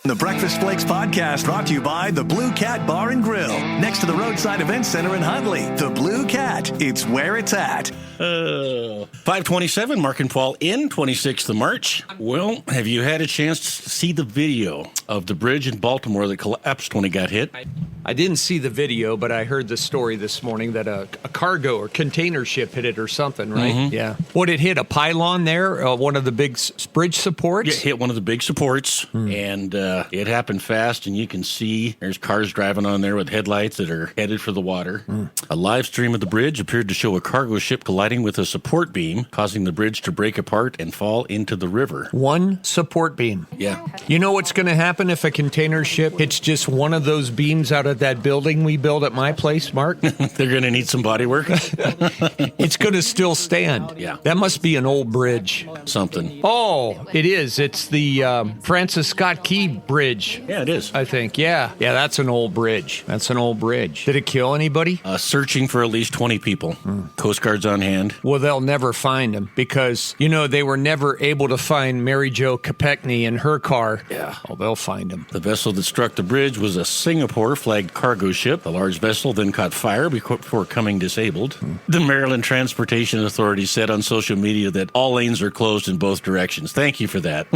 The Breakfast Flakes podcast brought to you by the Blue Cat Bar and Grill, next to the Roadside Event Center in Huntley. The Blue Cat, it's where it's at. 527, Mark and Paul in 26th of March. Well, have you had a chance to see the video of the bridge in Baltimore that collapsed when it got hit? I didn't see the video, but I heard the story this morning that a cargo or container ship hit it or something, right? Mm-hmm. Yeah. What, it hit a pylon there, one of the big bridge supports? It hit one of the big supports, and it happened fast, and you can see there's cars driving on there with headlights that are headed for the water. A live stream of the bridge appeared to show a cargo ship colliding with a support beam, causing the bridge to break apart and fall into the river. One support beam. Yeah. You know what's going to happen if a container ship hits just one of those beams out of that building we built at my place, Mark? They're going to need some body work. It's going to still stand. Yeah. That must be an old bridge. Something. Oh, it is. It's the Francis Scott Key Bridge. Yeah, it is. I think, yeah. Yeah, that's an old bridge. That's an old bridge. Did it kill anybody? Searching for at least 20 people. Coast Guard's on hand. Well, they'll never find them because, they were never able to find Mary Jo Kopechne in her car. Yeah. Oh, they'll find them. The vessel that struck the bridge was a Singapore-flagged cargo ship. The large vessel then caught fire before coming disabled. The Maryland Transportation Authority said on social media that all lanes are closed in both directions. Thank you for that.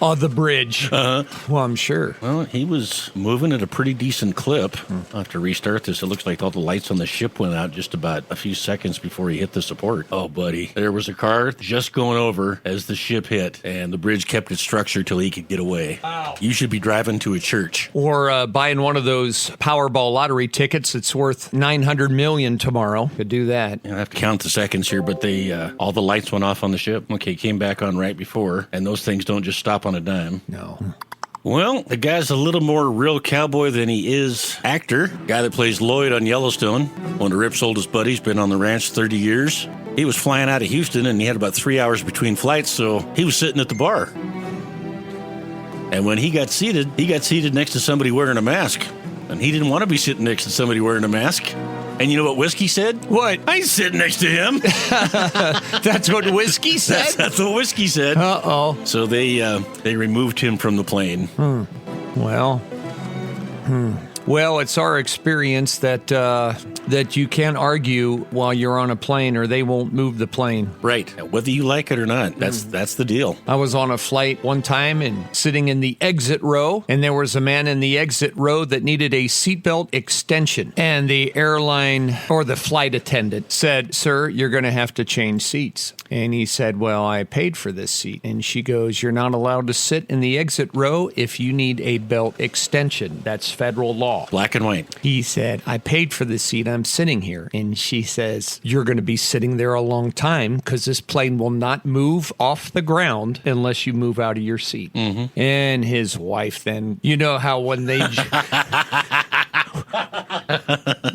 Oh, the bridge. Well, I'm sure. Well, he was moving at a pretty decent clip. I'll have to restart this. It looks like all the lights on the ship went out just about a few seconds before he hit the support. Oh, buddy. There was a car just going over as the ship hit, and the bridge kept its structure till he could get away. Ow. You should be driving to a church. Or buying one of those Powerball lottery tickets that's worth $900 million tomorrow. Could do that. I have to count the seconds here, but they all the lights went off on the ship. Okay, came back on right before, and those things don't just stop on a dime. No. Well, the guy's a little more real cowboy than he is actor. Guy that plays Lloyd on Yellowstone. One of Rip's oldest buddies, been on the ranch 30 years. He was flying out of Houston, and he had about 3 hours between flights, so he was sitting at the bar. And when he got seated next to somebody wearing a mask. And he didn't want to be sitting next to somebody wearing a mask. And you know what Whiskey said? What? I ain't sitting next to him. That's what Whiskey said? That's what Whiskey said. Uh-oh. So they removed him from the plane. Well, it's our experience that you can't argue while you're on a plane or they won't move the plane. Right. Whether you like it or not, that's the deal. I was on a flight one time and sitting in the exit row, and there was a man in the exit row that needed a seatbelt extension. And the airline or the flight attendant said, "Sir, you're going to have to change seats." And he said, "Well, I paid for this seat." And she goes, "You're not allowed to sit in the exit row if you need a belt extension. That's federal law." Black and white. He said, "I paid for this seat. I'm sitting here." And she says, "You're going to be sitting there a long time because this plane will not move off the ground unless you move out of your seat." Mm-hmm. And his wife then, you know how when they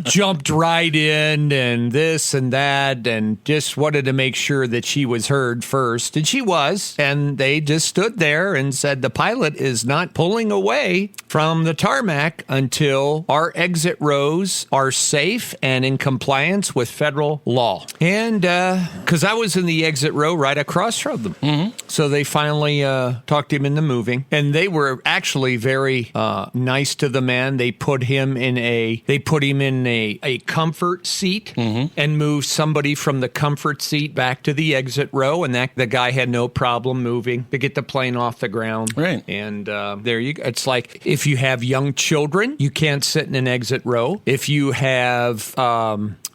jumped right in and this and that and just wanted to make sure that she was heard first. And she was. And they just stood there and said, "The pilot is not pulling away from the tarmac until our exit rows are safe and in compliance with federal law." And because I was in the exit row right across from them. Mm-hmm. So they finally talked him into moving. And they were actually very nice to the man. They put him in a comfort seat and moved somebody from the comfort seat back to the exit row, and the guy had no problem moving to get the plane off the ground. Right. And there you go. It's like if you have young children, you can't sit in an exit row. If you have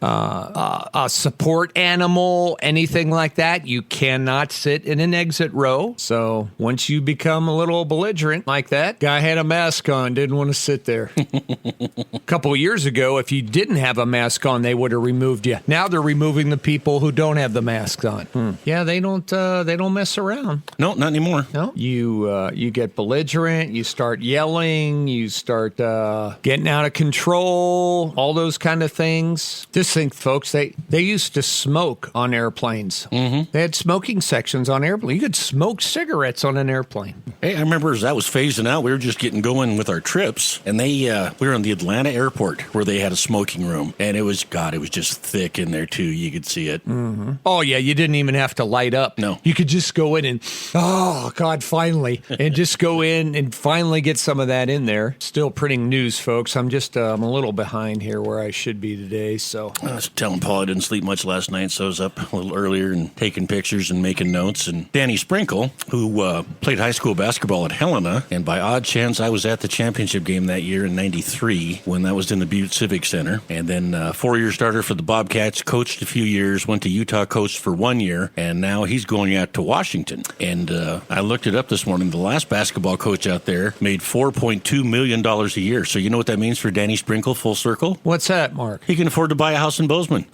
a support animal, anything like that, you cannot sit in an exit row. So once you become a little belligerent like that, guy had a mask on, didn't want to sit there. A couple of years ago, if you didn't have a mask on, they would have removed you. Now they're removing the people who don't have the masks on. Yeah, they don't mess around. No, not anymore. No, you get belligerent, you start yelling, you start getting out of control, all those kind of things. This just think, folks, they used to smoke on airplanes. Mm-hmm. They had smoking sections on airplanes. You could smoke cigarettes on an airplane. Hey, I remember as that was phasing out, we were just getting going with our trips, and we were in the Atlanta airport where they had a smoking room, and it was just thick in there too. You could see it. Mm-hmm. Oh yeah, you didn't even have to light up. No, you could just go in and finally, and just go in and finally get some of that in there. Still printing news, folks. I'm a little behind here where I should be today. So I was telling Paul I didn't sleep much last night, so I was up a little earlier and taking pictures and making notes. And Danny Sprinkle, who played high school basketball at Helena, and by odd chance I was at the championship game that year in '93 when that was in the Butte Civic Center. And then 4-year starter for the Bobcats, coached a few years, went to Utah, coached for 1 year, and now he's going out to Washington. And I looked it up this morning. The last basketball coach out there made $4.2 million a year. So you know what that means for Danny Sprinkle, full circle? What's that, Mark? He can afford to buy a house in Bozeman.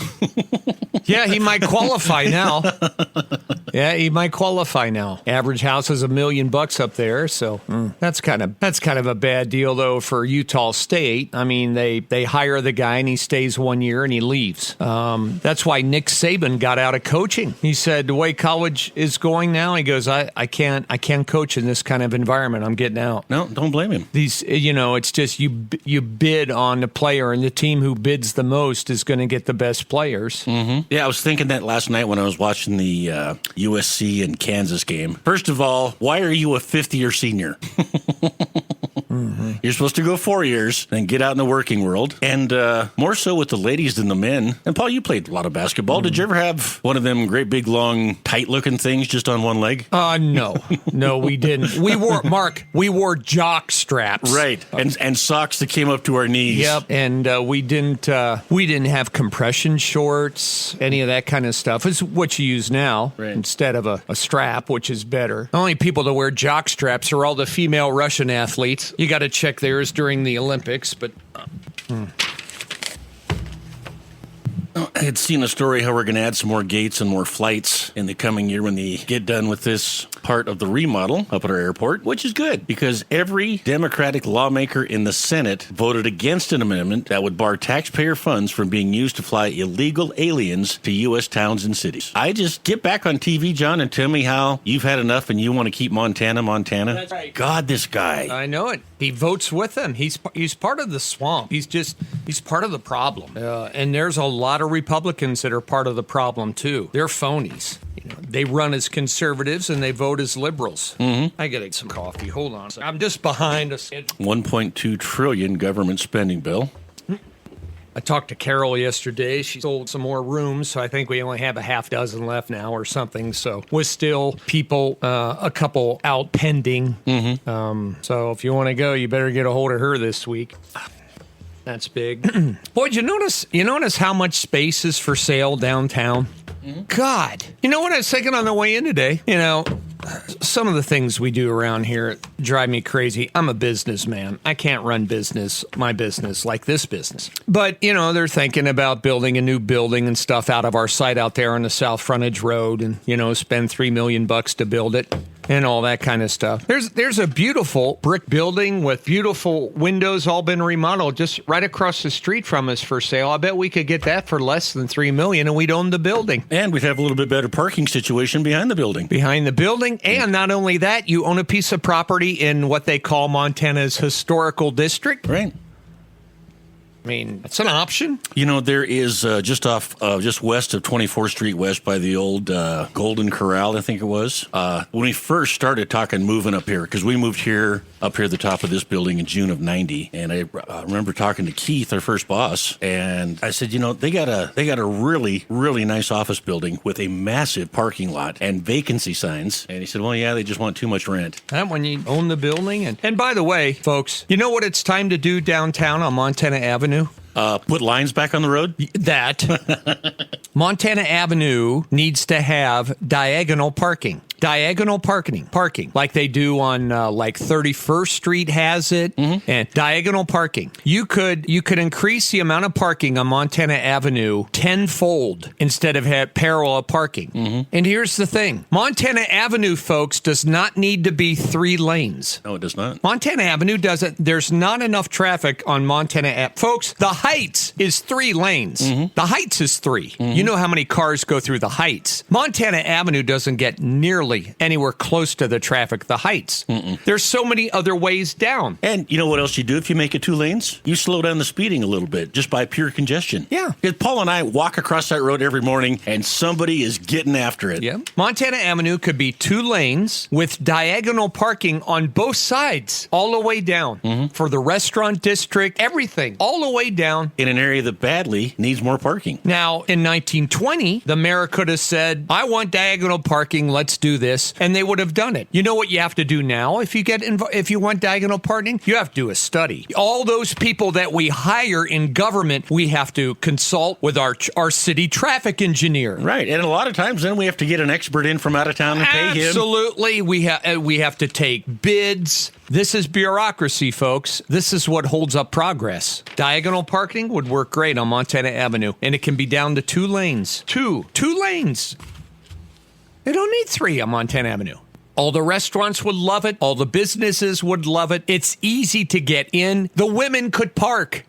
Yeah, he might qualify now. Yeah, he might qualify now. Average house is $1 million up there, so that's kind of a bad deal though for Utah State. I mean, they hire the guy and he stays 1 year and he leaves. That's why Nick Saban got out of coaching. He said the way college is going now, he goes, I can't coach in this kind of environment. I'm getting out. No, don't blame him. It's just you bid on the player, and the team who bids the most is going to get the best players. Mm-hmm. Yeah, I was thinking that last night when I was watching the USC and Kansas game. First of all, why are you a fifth-year senior? Mm-hmm. You're supposed to go 4 years and get out in the working world, and more so with the ladies than the men. And Paul, you played a lot of basketball. Did you ever have one of them great big long tight-looking things just on one leg? No, we didn't. We wore jock straps, right, and socks that came up to our knees. Yep, and we didn't have compression shorts, any of that kind of stuff. It's what you use now instead of a strap, which is better. The only people that wear jock straps are all the female Russian athletes. You got to check theirs during the Olympics, but. I had seen a story how we're going to add some more gates and more flights in the coming year when they get done with this part of the remodel up at our airport, which is good because every Democratic lawmaker in the Senate voted against an amendment that would bar taxpayer funds from being used to fly illegal aliens to U.S. towns and cities. I just get back on TV, John, and tell me how you've had enough and you want to keep Montana. That's right. God, this guy. I know it. He votes with them. He's part of the swamp. He's part of the problem. And there's a lot of Republicans that are part of the problem too. They're phonies. They run as conservatives and they vote as liberals. Mm-hmm. I gotta get some coffee. Hold on. I'm just behind a $1.2 trillion government spending bill. I talked to Carol yesterday. She sold some more rooms, so I think we only have a half dozen left now or something. So with still people, a couple out pending. Mm-hmm. So if you want to go, you better get a hold of her this week. That's big. Boy, did you notice how much space is for sale downtown? Mm-hmm. God. You know what I was thinking on the way in today? Some of the things we do around here drive me crazy. I'm a businessman. I can't run my business like this business. But, they're thinking about building a new building and stuff out of our site out there on the South Frontage Road and, spend $3 million to build it and all that kind of stuff. There's a beautiful brick building with beautiful windows all been remodeled just right across the street from us for sale. I bet we could get that for less than $3 million and we'd own the building. And we'd have a little bit better parking situation behind the building. And not only that, you own a piece of property in what they call Montana's historical district. Right. I mean, it's an option. There is just west of 24th Street West by the old Golden Corral, I think it was. When we first started talking moving up here, because we moved up here at the top of this building in June of '90, and I remember talking to Keith, our first boss, and I said, they got a really, really nice office building with a massive parking lot and vacancy signs. And he said, well, yeah, they just want too much rent. That when you own the building. And by the way, folks, you know what it's time to do downtown on Montana Avenue? Put lines back on the road? That. Montana Avenue needs to have diagonal parking. Diagonal parking, like they do on 31st Street has it, and diagonal parking. You could increase the amount of parking on Montana Avenue tenfold instead of have parallel parking. Mm-hmm. And here's the thing: Montana Avenue, folks, does not need to be 3 lanes. No, it does not. Montana Avenue doesn't. There's not enough traffic on Montana Ave. Folks, the Heights is 3 lanes. The Heights is 3. You know how many cars go through the Heights. Montana Avenue doesn't get nearly anywhere close to the traffic the Heights. There's so many other ways down. And you know what else you do if you make it 2 lanes? You slow down the speeding a little bit just by pure congestion. Yeah. Because Paul and I walk across that road every morning and somebody is getting after it. Yeah. Montana Avenue could be 2 lanes with diagonal parking on both sides, all the way down for the restaurant district, everything, all the way down. In an area that badly needs more parking. Now, in 1920, the mayor could have said, I want diagonal parking, let's do this, and they would have done it. You know what you have to do now if you want diagonal parking? You have to do a study. All those people that we hire in government, we have to consult with our city traffic engineer. Right, and a lot of times then we have to get an expert in from out of town and pay him. Absolutely. We have to take bids. This is bureaucracy, folks. This is what holds up progress. Diagonal parking would work great on Montana Avenue, and it can be down to 2 lanes. Two lanes. They don't need 3 on Montana Avenue. All the restaurants would love it. All the businesses would love it. It's easy to get in. The women could park.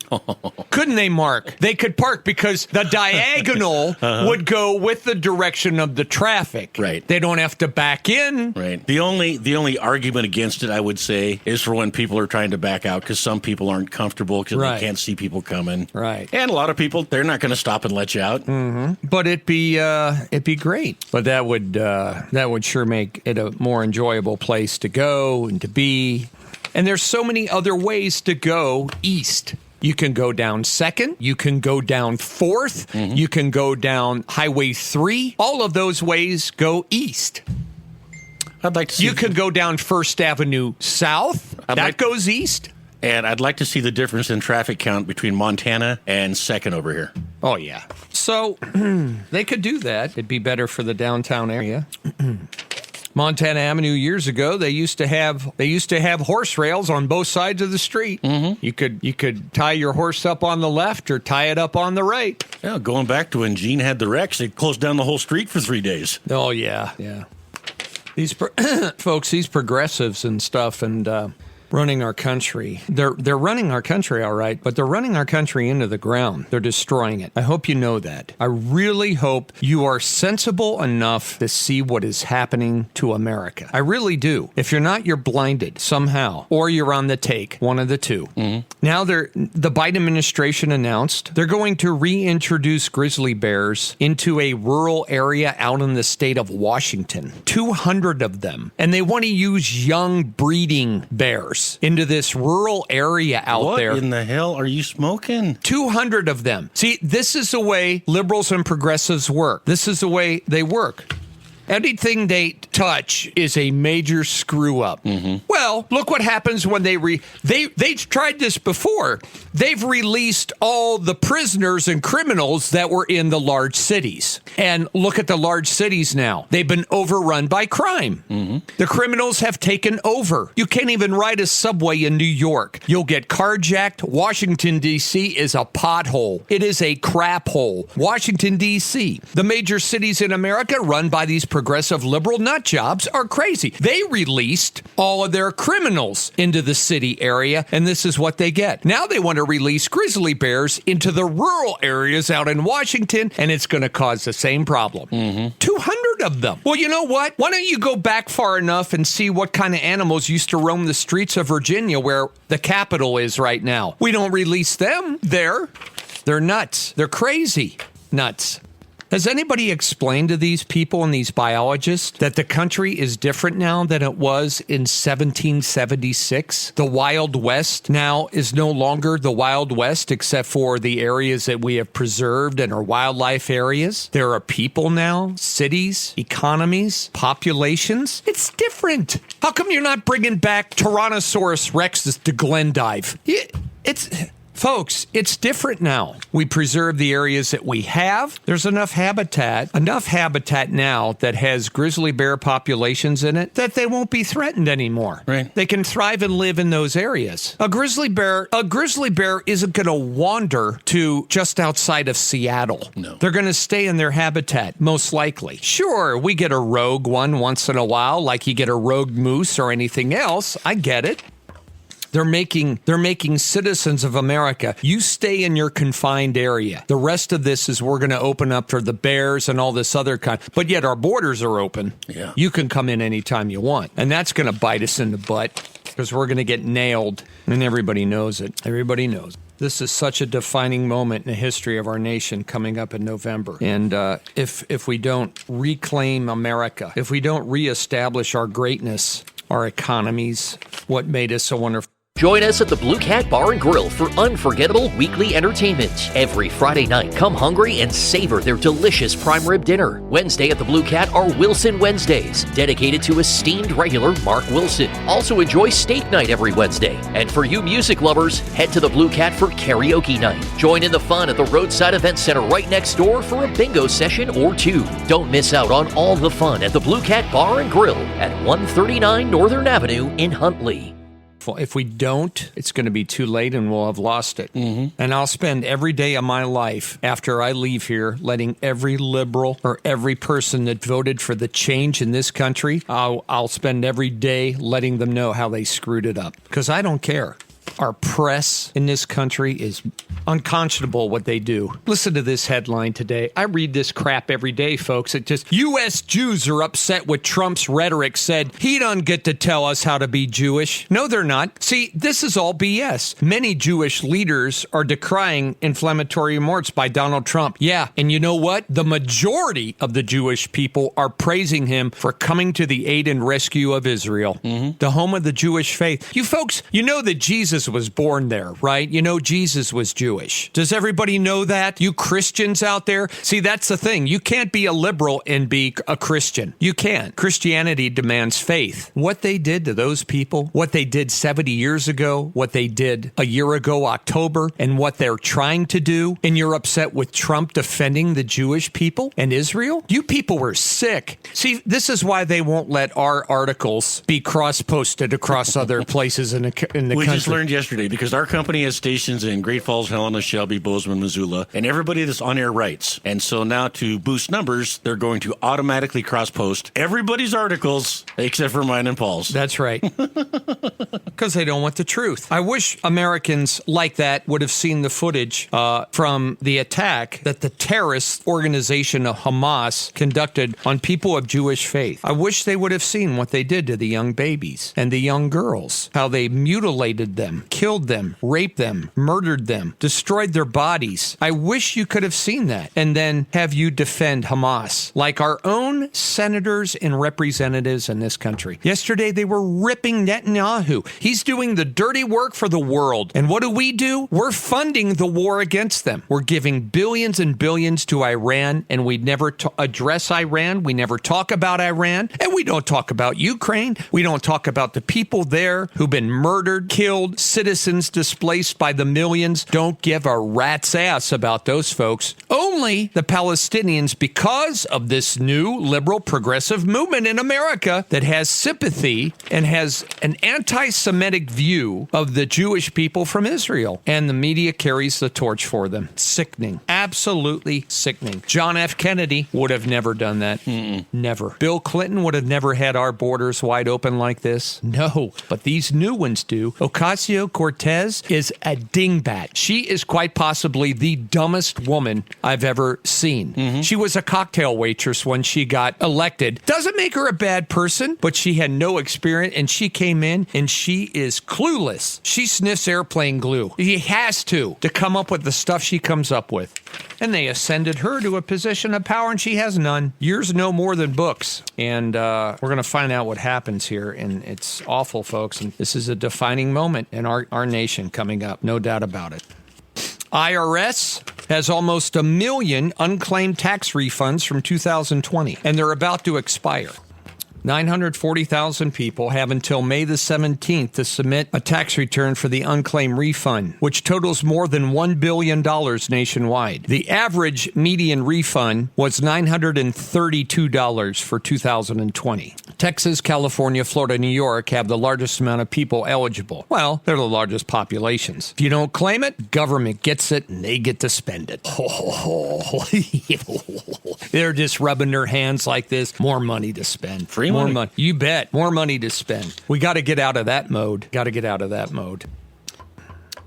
Couldn't they, Mark? They could park because the diagonal would go with the direction of the traffic. Right. They don't have to back in. Right. The only argument against it, I would say, is for when people are trying to back out because some people aren't comfortable because Right. they can't see people coming. Right. And a lot of people, they're not going to stop and let you out. But it'd be great. But that would sure make it a more enjoyable place to go and to be. And there's so many other ways to go east. You can go down 2nd. You can go down 4th. You can go down Highway 3. All of those ways go east. I'd like to see. You can go down 1st Avenue South. That goes east. And I'd like to see the difference in traffic count between Montana and 2nd over here. Oh, yeah. So they could do that. It'd be better for the downtown area. Montana Avenue years ago, they used to have horse rails on both sides of the street. You could tie your horse up on the left or tie it up on the right. Yeah, going back to when Gene had the Rex, they closed down the whole street for 3 days. Oh yeah. These folks, these progressives and stuff, and running our country. They're running our country all right, but they're running our country into the ground. They're destroying it. I hope you know that. I really hope you are sensible enough to see what is happening to America. I really do. If you're not, you're blinded somehow, or you're on the take, one of the two. Now the Biden administration announced they're going to reintroduce grizzly bears into a rural area out in the state of Washington. 200 of them. And they want to use young breeding bears into this rural area out there. What in the hell are you smoking? 200 of them. See, this is the way liberals and progressives work. This is the way they work. Anything they touch is a major screw up. Well, look what happens when they've tried this before. They've released all the prisoners and criminals that were in the large cities. And look at the large cities now. They've been overrun by crime. The criminals have taken over. You can't even ride a subway in New York. You'll get carjacked. Washington, D.C. is a pothole. It is a crap hole. Washington, D.C., the major cities in America run by these progressive liberal nut jobs are crazy. They released all of their criminals into the city area, and this is what they get. Now they want to release grizzly bears into the rural areas out in Washington, and it's going to cause the same problem. 200 of them. Well, you know what? Why don't you go back far enough and see what kind of animals used to roam the streets of Virginia, where the Capitol is right now? We don't release them there. They're nuts. They're crazy nuts. Has anybody explained to these people and these biologists that the country is different now than it was in 1776? The Wild West now is no longer the Wild West, except for the areas that we have preserved and are wildlife areas. There are people now, cities, economies, populations. It's different. How come you're not bringing back Tyrannosaurus Rexes to Glendive? Folks, it's different now. We preserve the areas that we have. There's enough habitat now that has grizzly bear populations in it that they won't be threatened anymore. Right. They can thrive and live in those areas. A grizzly bear isn't going to wander to just outside of Seattle. No. They're going to stay in their habitat, most likely. Sure, we get a rogue one once in a while, like you get a rogue moose or anything else. I get it. They're making citizens of America. You stay in your confined area. The rest of this is we're going to open up for the bears and all this other kind. But yet our borders are open. Yeah. You can come in anytime you want. And that's going to bite us in the butt because we're going to get nailed. And everybody knows it. Everybody knows. This is such a defining moment in the history of our nation coming up in November. And if we don't reclaim America, if we don't reestablish our greatness, our economies, what made us so wonderful. Join us at the Blue Cat Bar and Grill for unforgettable weekly entertainment. Every Friday night, come hungry and savor their delicious prime rib dinner. Wednesday at the Blue Cat are Wilson Wednesdays, dedicated to esteemed regular Mark Wilson. Also enjoy steak night every Wednesday. And for you music lovers, head to the Blue Cat for karaoke night. Join in the fun at the Roadside Event Center right next door for a bingo session or two. Don't miss out on all the fun at the Blue Cat Bar and Grill at 139 Northern Avenue in Huntley. If we don't, it's going to be too late and we'll have lost it. Mm-hmm. And I'll spend every day of my life after I leave here letting every liberal or every person that voted for the change in this country, I'll spend every day letting them know how they screwed it up. Because I don't care. Our press in this country is unconscionable what they do. Listen to this headline today. I read this crap every day, folks. It just, U.S. Jews are upset with Trump's rhetoric, said he doesn't get to tell us how to be Jewish. No, they're not. See, this is all BS. Many Jewish leaders are decrying inflammatory remarks by Donald Trump. Yeah, and you know what? The majority of the Jewish people are praising him for coming to the aid and rescue of Israel, the home of the Jewish faith. You folks, you know that Jesus was born there, right? You know Jesus was Jewish. Does everybody know that? You Christians out there? See, that's the thing. You can't be a liberal and be a Christian. You can't. Christianity demands faith. What they did to those people, what they did 70 years ago, what they did a year ago, October, and what they're trying to do, and you're upset with Trump defending the Jewish people and Israel? You people were sick. See, this is why they won't let our articles be cross-posted across other places in the country. We just learned yesterday, because our company has stations in Great Falls, Helena, Shelby, Bozeman, Missoula, and everybody that's on air writes. And so now to boost numbers, they're going to automatically cross-post everybody's articles except for mine and Paul's. That's right. Because they don't want the truth. I wish Americans like that would have seen the footage from the attack that the terrorist organization of Hamas conducted on people of Jewish faith. I wish they would have seen what they did to the young babies and the young girls, how they mutilated them, killed them, raped them, murdered them, destroyed their bodies. I wish you could have seen that and then have you defend Hamas like our own senators and representatives in this country. Yesterday, they were ripping Netanyahu. He's doing the dirty work for the world. And what do? We're funding the war against them. We're giving billions and billions to Iran, and we never address Iran. We never talk about Iran, and we don't talk about Ukraine. We don't talk about the people there who've been murdered, killed, citizens displaced by the millions. Don't give a rat's ass about those folks. Only the Palestinians, because of this new liberal progressive movement in America that has sympathy and has an anti-Semitic view of the Jewish people from Israel. And the media carries the torch for them. Sickening. Absolutely sickening. John F. Kennedy would have never done that. Never. Bill Clinton would have never had our borders wide open like this. No. But these new ones do. Ocasio-Cortez is a dingbat. She is quite possibly the dumbest woman I've ever seen. She was a cocktail waitress when she got elected. Doesn't make her a bad person, but she had no experience, and she came in and she is clueless. She sniffs airplane glue. He has to come up with the stuff she comes up with. And they ascended her to a position of power, and she has none. Years no more than books. And we're going to find out what happens here, and it's awful, folks. And this is a defining moment in our nation coming up, no doubt about it. IRS has almost 1 million unclaimed tax refunds from 2020, and they're about to expire. 940,000 people have until May the 17th to submit a tax return for the unclaimed refund, which totals more than $1 billion nationwide. The average median refund was $932 for 2020. Texas, California, Florida, New York have the largest amount of people eligible. Well, they're the largest populations. If you don't claim it, government gets it and they get to spend it. They're just rubbing their hands like this. More money to spend. Free More money. money. You bet. More money to spend. We got to get out of that mode.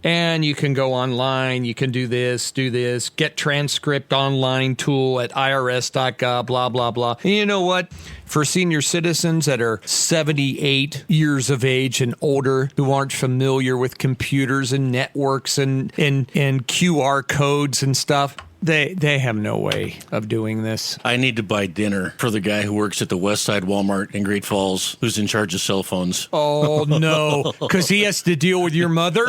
And you can go online, you can do this, get transcript online tool at irs.gov, blah, blah, blah. And you know what? For senior citizens that are 78 years of age and older who aren't familiar with computers and networks and QR codes and stuff, They have no way of doing this. I need to buy dinner for the guy who works at the West Side Walmart in Great Falls, who's in charge of cell phones. Oh, no, because he has to deal with your mother?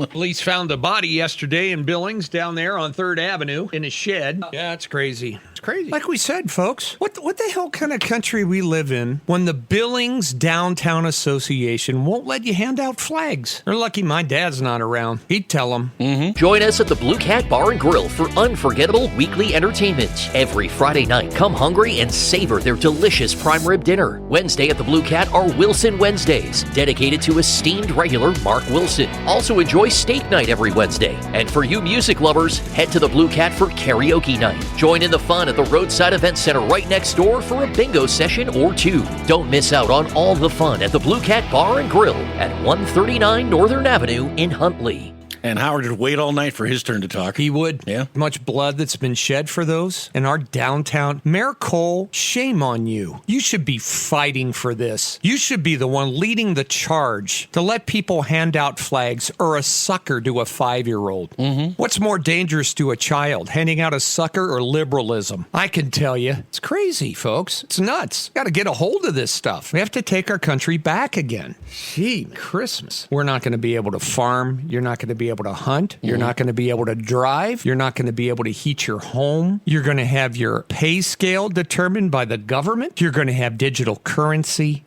Police found a body yesterday in Billings down there on 3rd Avenue in a shed. Yeah, it's crazy. It's crazy. Like we said, folks, what the hell kind of country we live in when the Billings Downtown Association won't let you hand out flags? They're lucky my dad's not around. He'd tell them. Join us at the Blue Cat Bar and Grill for unforgettable weekly entertainment. Every Friday night, come hungry and savor their delicious prime rib dinner. Wednesday at the Blue Cat are Wilson Wednesdays, dedicated to esteemed regular Mark Wilson. Also enjoy steak night every Wednesday. And for you music lovers, head to the Blue Cat for karaoke night. Join in the fun at the Roadside Event Center right next door for a bingo session or two. Don't miss out on all the fun at the Blue Cat Bar and Grill at 139 Northern Avenue in Huntley. And Howard would wait all night for his turn to talk. He would. Yeah. Much blood that's been shed for those. And our downtown. Mayor Cole, shame on you. You should be fighting for this. You should be the one leading the charge to let people hand out flags or a sucker to a 5-year-old. What's more dangerous to a child, handing out a sucker or liberalism? I can tell you, it's crazy, folks. It's nuts. Got to get a hold of this stuff. We have to take our country back again. Gee, Christmas. We're not going to be able to farm. You're not going to be able to hunt. You're not going to be able to drive. You're not going to be able to heat your home. You're going to have your pay scale determined by the government. You're going to have digital currency.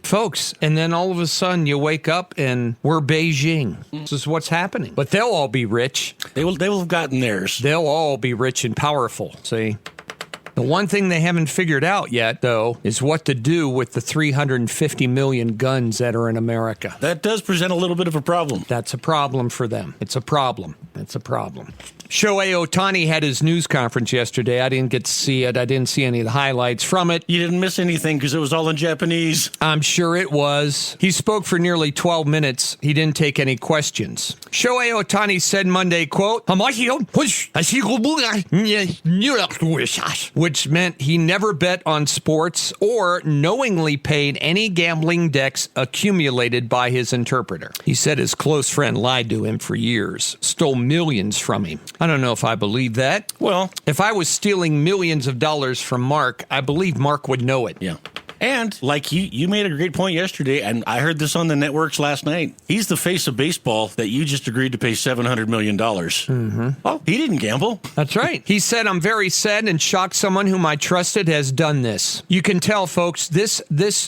Folks, and then all of a sudden you wake up and we're Beijing. This is what's happening. But they'll all be rich. They will have gotten theirs. They'll all be rich and powerful. See? The one thing they haven't figured out yet, though, is what to do with the 350 million guns that are in America. That does present a little bit of a problem. That's a problem for them. It's a problem. Shohei Ohtani had his news conference yesterday. I didn't get to see it. I didn't see any of the highlights from it. You didn't miss anything because it was all in Japanese. I'm sure it was. He spoke for nearly 12 minutes. He didn't take any questions. Shohei Ohtani said Monday, quote, which meant he never bet on sports or knowingly paid any gambling debts accumulated by his interpreter. He said his close friend lied to him for years, stole millions from him. I don't know if I believe that. Well, If I was stealing millions of dollars from Mark, I believe Mark would know it. yeah. And like you made a great point yesterday, and I heard this on the networks last night. He's the face of baseball that you just agreed to pay $700 million. Oh, he didn't gamble. That's right. He said, I'm very sad and shocked someone whom I trusted has done this. You can tell, folks, this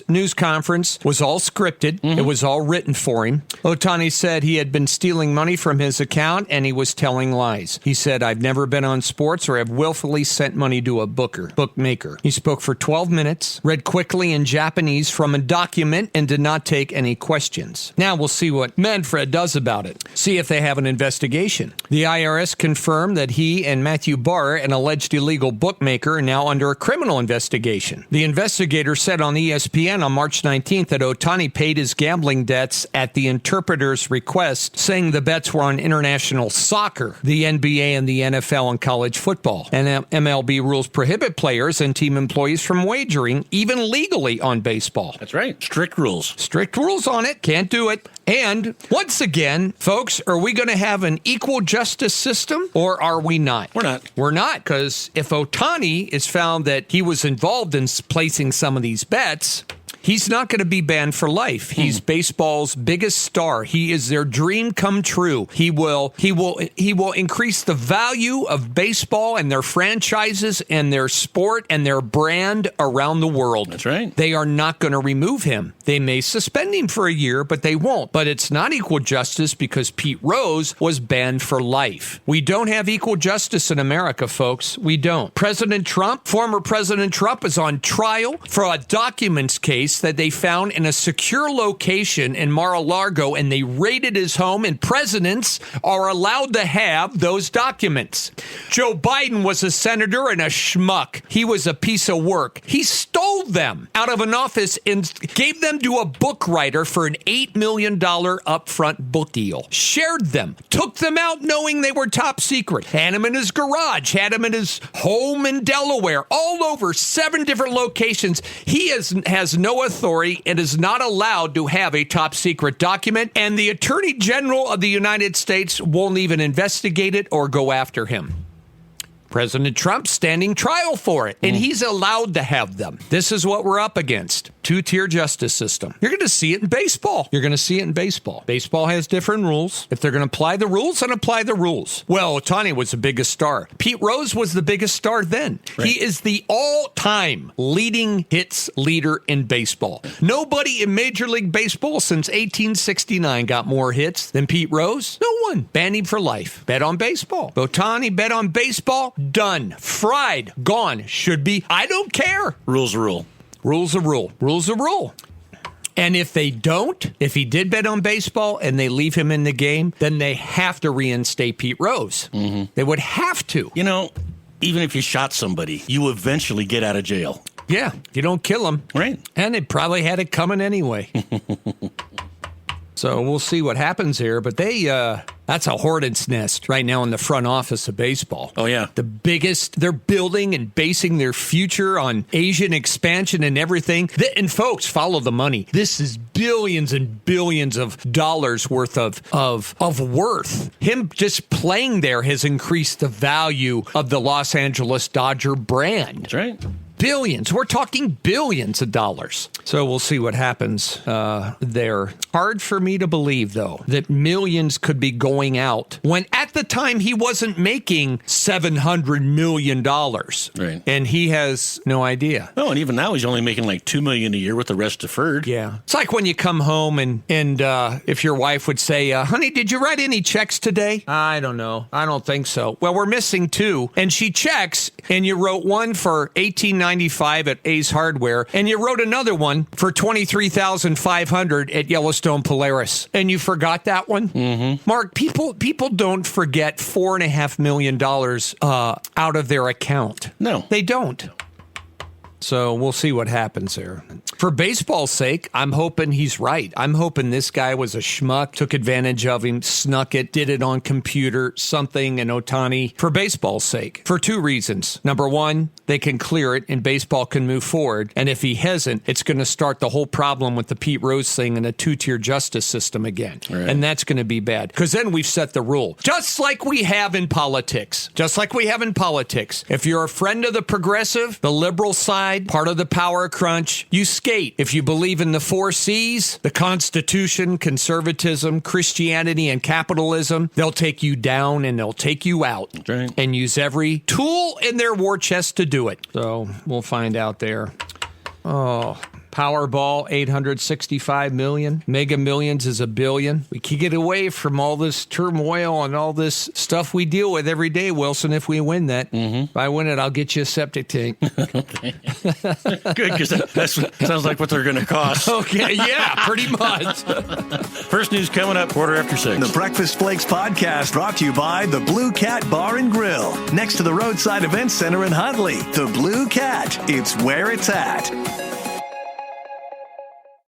news conference was all scripted. It was all written for him. Ohtani said he had been stealing money from his account and he was telling lies. He said, I've never been on sports or have willfully sent money to a bookmaker. He spoke for 12 minutes, read quickly in Japanese from a document, and did not take any questions. Now we'll see what Manfred does about it. See if they have an investigation. The IRS confirmed that he and Matthew Barr, an alleged illegal bookmaker, are now under a criminal investigation. The investigator said on ESPN on March 19th that Ohtani paid his gambling debts at the interpreter's request, saying the bets were on international soccer, the NBA and the NFL, and college football. And MLB rules prohibit players and team employees from wagering, even legally, on baseball. That's right. Strict rules. Strict rules on it. Can't do it. And once again, folks, are we going to have an equal justice system or are we not? We're not. We're not, because if Ohtani is found that he was involved in placing some of these bets, He's not going to be banned for life. He's baseball's biggest star. He is their dream come true. He will increase the value of baseball and their franchises and their sport and their brand around the world. That's right. They are not going to remove him. They may suspend him for a year, but they won't. But it's not equal justice because Pete Rose was banned for life. We don't have equal justice in America, folks. We don't. Former President Trump is on trial for a documents case that they found in a secure location in Mar-a-Lago, and they raided his home, and presidents are allowed to have those documents. Joe Biden was a senator and a schmuck. He was a piece of work. He stole them out of an office and gave them to a book writer for an $8 million upfront book deal. Shared them. Took them out knowing they were top secret. Had them in his garage. Had them in his home in Delaware. All over 7 different locations. He has no authority and is not allowed to have a top secret document. And the Attorney General of the United States won't even investigate it or go after him. President Trump standing trial for it, and he's allowed to have them. This is what we're up against. 2-tier justice system. You're going to see it in baseball. Baseball has different rules. If they're going to apply the rules, then apply the rules. Well, Ohtani was the biggest star. Pete Rose was the biggest star then. Right. He is the all-time leading hits leader in baseball. Nobody in Major League Baseball since 1869 got more hits than Pete Rose. No one. Banned him for life. Bet on baseball. Ohtani bet on baseball. Done. Fried. Gone. Should be. I don't care. Rule's a rule. Rule's a rule. Rule's a rule. And if they don't, if he did bet on baseball and they leave him in the game, then they have to reinstate Pete Rose. They would have to. You know, even if you shot somebody, you eventually get out of jail. Yeah, you don't kill him. Right. And they probably had it coming anyway. So we'll see what happens here. But that's a hornet's nest right now in the front office of baseball. Oh, yeah. The biggest, they're building and basing their future on Asian expansion and everything. And folks, follow the money. This is billions and billions of dollars worth of worth. Him just playing there has increased the value of the Los Angeles Dodger brand. That's right. Billions. We're talking billions of dollars. So we'll see what happens there. Hard for me to believe, though, that millions could be going out when at the time he wasn't making $700 million. Right. And he has no idea. Oh, and even now he's only making like $2 million a year with the rest deferred. Yeah. It's like when you come home and if your wife would say, honey, did you write any checks today? I don't know. I don't think so. Well, we're missing 2. And she checks, and you wrote one for $18.95 at Ace Hardware, and you wrote another one for $23,500 at Yellowstone Polaris, and you forgot that one. Mark, people don't forget $4.5 million out of their account. No, they don't. So we'll see what happens there. For baseball's sake, I'm hoping he's right. I'm hoping this guy was a schmuck, took advantage of him, snuck it, did it on computer, something, and Ohtani. For baseball's sake, for 2 reasons. Number 1, they can clear it and baseball can move forward. And if he hasn't, it's going to start the whole problem with the Pete Rose thing and a 2-tier justice system again. Right. And that's going to be bad because then we've set the rule. Just like we have in politics. If you're a friend of the progressive, the liberal side, part of the power crunch, you skate. If you believe in the 4 C's, the Constitution, conservatism, Christianity, and capitalism, they'll take you down and they'll take you out. Right. And use every tool in their war chest to do it. So we'll find out there. Oh, Powerball, $865 million. Mega Millions is $1 billion. We can get away from all this turmoil and all this stuff we deal with every day, Wilson, if we win that. If I win it, I'll get you a septic tank. Okay. Good, because that sounds like what they're going to cost. Okay, yeah, pretty much. First news coming up, 6:15. The Breakfast Flakes podcast brought to you by the Blue Cat Bar and Grill, next to the Roadside Event Center in Huntley. The Blue Cat, it's where it's at.